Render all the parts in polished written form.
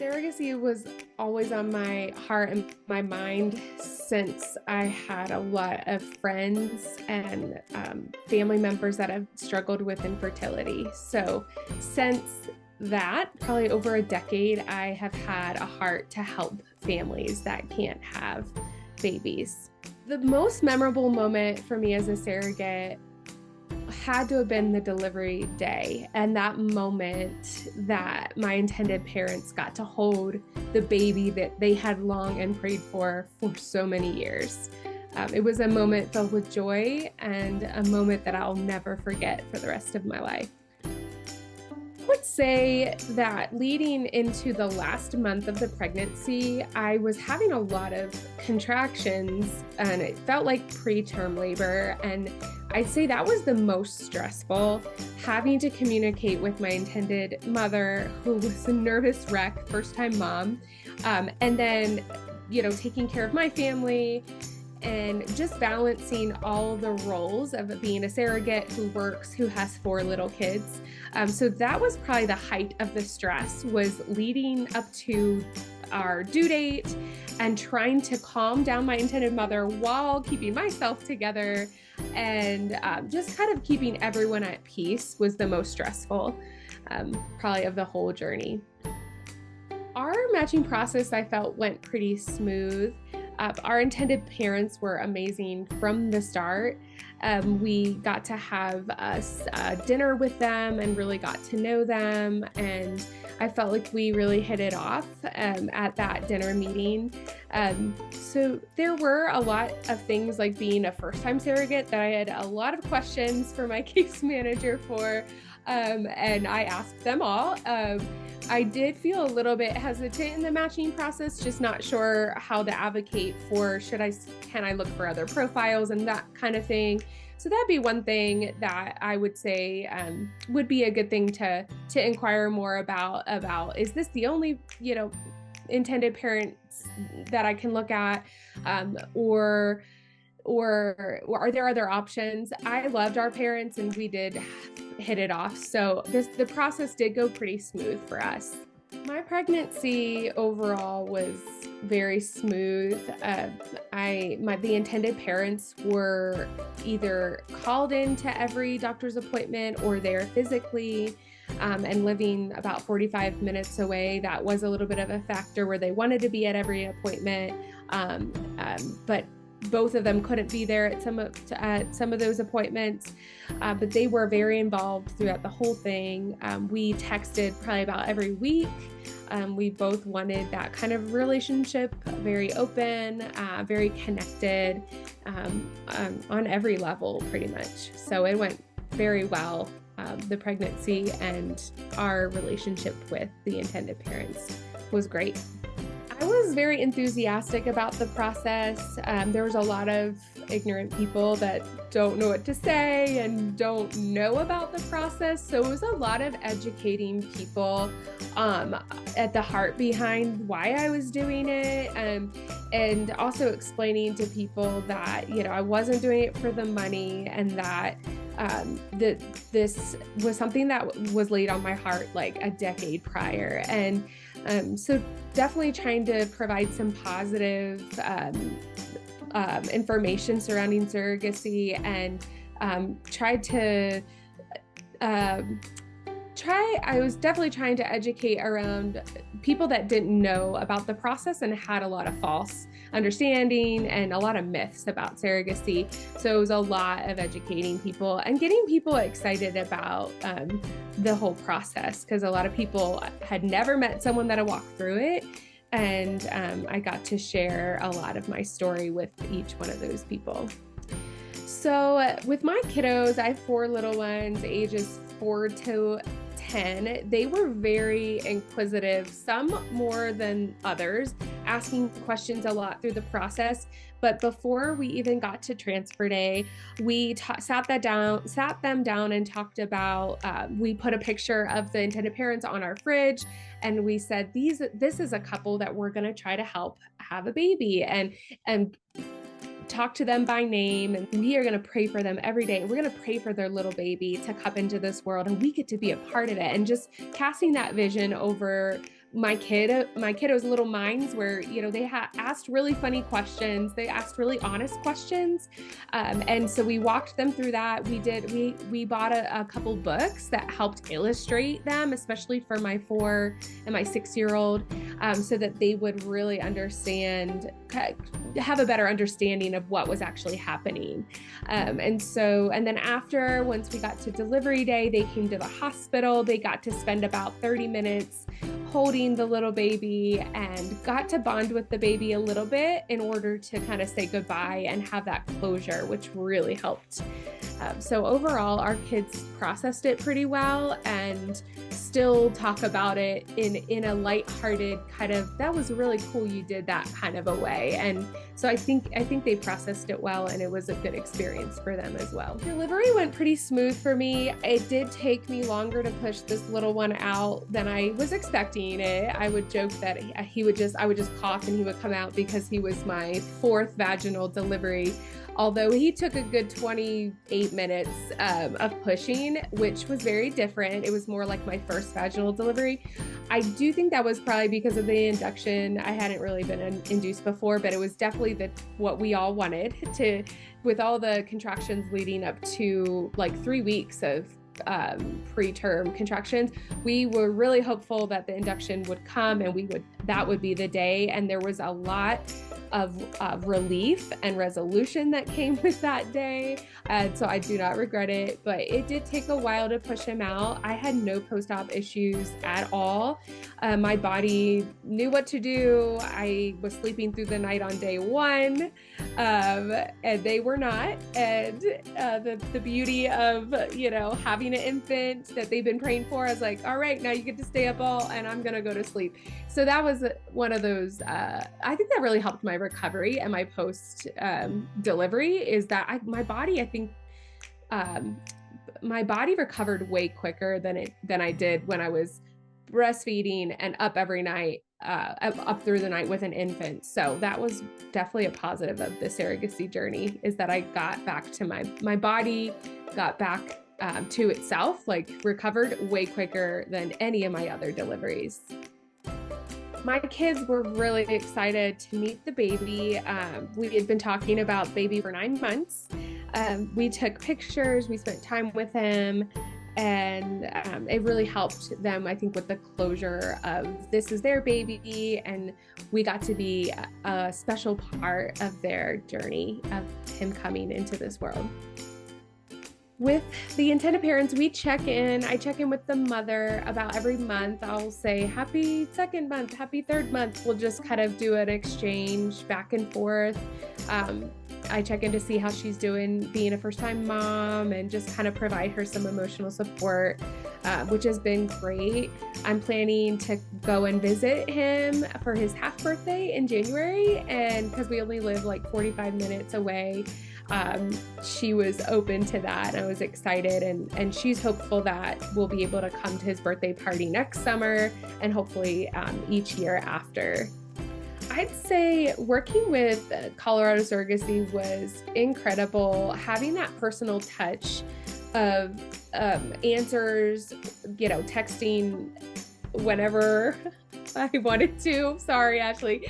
Surrogacy was always on my heart and my mind since I had a lot of friends and family members that have struggled with infertility. So since that, probably over a decade, I have had a heart to help families that can't have babies. The most memorable moment for me as a surrogate had to have been the delivery day and that moment that my intended parents got to hold the baby that they had long and prayed for so many years. It was a moment filled with joy and a moment that I'll never forget for the rest of my life. I would say that leading into the last month of the pregnancy, I was having a lot of contractions and it felt like preterm labor. And I'd say that was the most stressful, having to communicate with my intended mother, who was a nervous wreck, first-time mom, and then, taking care of my family and just balancing all the roles of being a surrogate who works, who has 4 little kids. So that was probably the height of the stress, was leading up to our due date and trying to calm down my intended mother while keeping myself together and just kind of keeping everyone at peace was the most stressful, probably of the whole journey. Our matching process, I felt, went pretty smooth. Our intended parents were amazing from the start. We got to have dinner with them and really got to know them. And I felt like we really hit it off at that dinner meeting. So there were a lot of things, like being a first-time surrogate, that I had a lot of questions for my case manager for, and I asked them all. I did feel a little bit hesitant in the matching process, just not sure how to advocate for, can I look for other profiles and that kind of thing. So that'd be one thing that I would say would be a good thing to inquire more about, is this the only, intended parents that I can look at, or are there other options? I loved our parents and we did hit it off. So the process did go pretty smooth for us. My pregnancy overall was very smooth. The intended parents were either called into every doctor's appointment or there physically, and living about 45 minutes away. That was a little bit of a factor where they wanted to be at every appointment, but both of them couldn't be there at some of those appointments, but they were very involved throughout the whole thing. We texted probably about every week. We both wanted that kind of relationship, very open, very connected, on every level pretty much. So it went very well, the pregnancy, and our relationship with the intended parents was great. I was very enthusiastic about the process. There was a lot of ignorant people that don't know what to say and don't know about the process. So it was a lot of educating people at the heart behind why I was doing it, and also explaining to people that, I wasn't doing it for the money, and that this was something that was laid on my heart like a decade prior. And so definitely trying to provide some positive information surrounding surrogacy, and I was definitely trying to educate around people that didn't know about the process and had a lot of false understanding and a lot of myths about surrogacy. So it was a lot of educating people and getting people excited about the whole process, because a lot of people had never met someone that had walked through it. And I got to share a lot of my story with each one of those people. So with my kiddos, I have 4 little ones, ages 4 to 10. They were very inquisitive, some more than others, asking questions a lot through the process. But before we even got to transfer day, we sat them down and talked about, we put a picture of the intended parents on our fridge, and we said, this is a couple that we're going to try to help have a baby, and talk to them by name, and we are going to pray for them every day. We're going to pray for their little baby to come into this world, and we get to be a part of it. And just casting that vision over my kiddos' little minds were, they asked really funny questions. They asked really honest questions. And so we walked them through that. We bought a couple books that helped illustrate them, especially for my 4 and my 6-year-old, so that they would really understand, have a better understanding of what was actually happening. And then once we got to delivery day, they came to the hospital. They got to spend about 30 minutes holding the little baby and got to bond with the baby a little bit in order to kind of say goodbye and have that closure, which really helped. So overall, our kids processed it pretty well and still talk about it in a lighthearted kind of, that was really cool you did that kind of a way. And so I think they processed it well, and it was a good experience for them as well. Delivery went pretty smooth for me. It did take me longer to push this little one out than I was expecting it. I would joke that I would just cough and he would come out because he was my 4th vaginal delivery. Although he took a good 28 minutes of pushing, which was very different. It was more like my first vaginal delivery. I do think that was probably because of the induction. I hadn't really been induced before, but it was definitely what we all wanted to, with all the contractions leading up to like 3 weeks of preterm contractions. We were really hopeful that the induction would come and that would be the day. And there was a lot of relief and resolution that came with that day. And so I do not regret it, but it did take a while to push him out. I had no post-op issues at all. My body knew what to do. I was sleeping through the night on day 1, and they were not. And the beauty of, having an infant that they've been praying for, I was like, all right, now you get to stay up and I'm going to go to sleep. So that was one of those, I think that really helped my recovery and my post delivery, is that my body recovered way quicker than I did when I was breastfeeding and up every night, up through the night with an infant. So that was definitely a positive of the surrogacy journey, is that I got back to my body, got back to itself, like recovered way quicker than any of my other deliveries. My kids were really excited to meet the baby. We had been talking about baby for 9 months. We took pictures, we spent time with him, and it really helped them, I think, with the closure of this is their baby, and we got to be a special part of their journey of him coming into this world. With the intended parents, I check in with the mother about every month. I'll say, happy 2nd month, happy 3rd month. We'll just kind of do an exchange back and forth. I check in to see how she's doing being a first-time mom and just kind of provide her some emotional support, which has been great. I'm planning to go and visit him for his half birthday in January, and because we only live like 45 minutes away, she was open to that, and I was excited, and she's hopeful that we'll be able to come to his birthday party next summer and hopefully each year after. I'd say working with Colorado Surrogacy was incredible. Having that personal touch of answers, texting whenever I wanted to. Sorry, Ashley.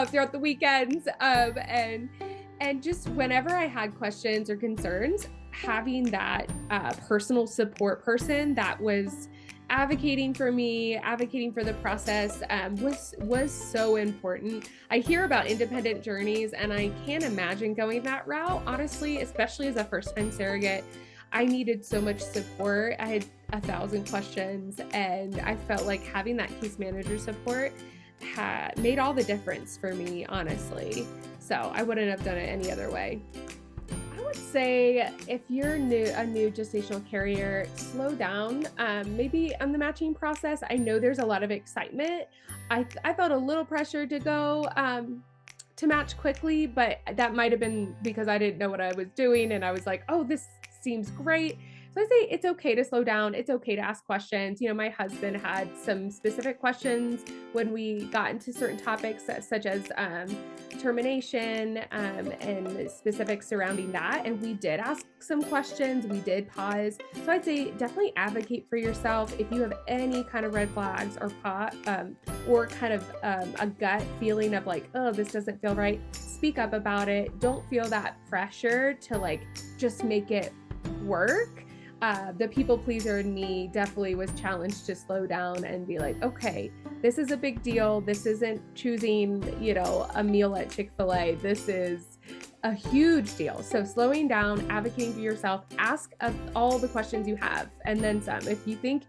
Throughout the weekends, and just whenever I had questions or concerns, having that personal support person that was advocating for me, advocating for the process, was so important. I hear about independent journeys, and I can't imagine going that route, honestly, especially as a first-time surrogate. I needed so much support. I had 1,000 questions, and I felt like having that case manager support had made all the difference for me, honestly. So I wouldn't have done it any other way. I would say if you're a new gestational carrier, slow down, maybe on the matching process. I know there's a lot of excitement. I felt a little pressure to go to match quickly, but that might have been because I didn't know what I was doing, and I was like, oh, this seems great. So I say it's okay to slow down. It's okay to ask questions. My husband had some specific questions when we got into certain topics, such as termination and specifics surrounding that. And we did ask some questions. We did pause. So I'd say definitely advocate for yourself. If you have any kind of red flags or kind of a gut feeling of like, oh, this doesn't feel right, speak up about it. Don't feel that pressure to like just make it work. The people pleaser in me definitely was challenged to slow down and be like, okay, this is a big deal. This isn't choosing, a meal at Chick-fil-A. This is a huge deal. So slowing down, advocating for yourself, ask all the questions you have, and then some. If you think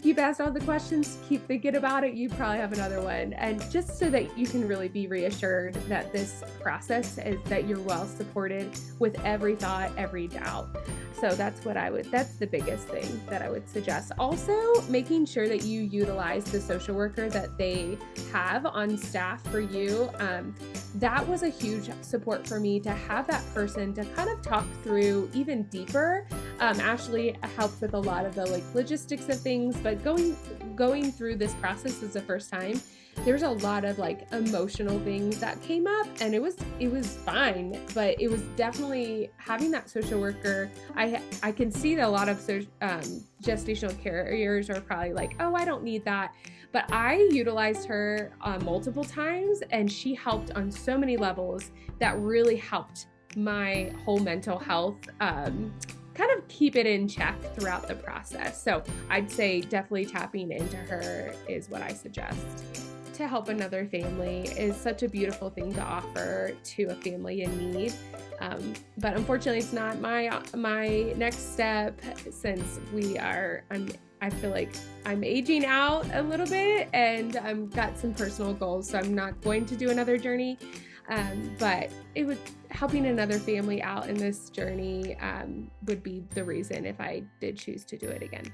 you've asked all the questions, keep thinking about it. You probably have another one. And just so that you can really be reassured that this process is that you're well supported with every thought, every doubt. So that's the biggest thing that I would suggest. Also, making sure that you utilize the social worker that they have on staff for you. That was a huge support for me to have that person to kind of talk through even deeper. Ashley helped with a lot of the logistics of things, but going through this process was the first time. There's a lot of emotional things that came up, and it was fine, but it was definitely having that social worker. I can see that a lot of gestational carriers are probably like, oh, I don't need that. But I utilized her multiple times, and she helped on so many levels that really helped my whole mental health kind of keep it in check throughout the process. So I'd say definitely tapping into her is what I suggest. To help another family is such a beautiful thing to offer to a family in need. But unfortunately, it's not my next step, since I feel like I'm aging out a little bit, and I've got some personal goals, so I'm not going to do another journey. But helping another family out in this journey would be the reason if I did choose to do it again.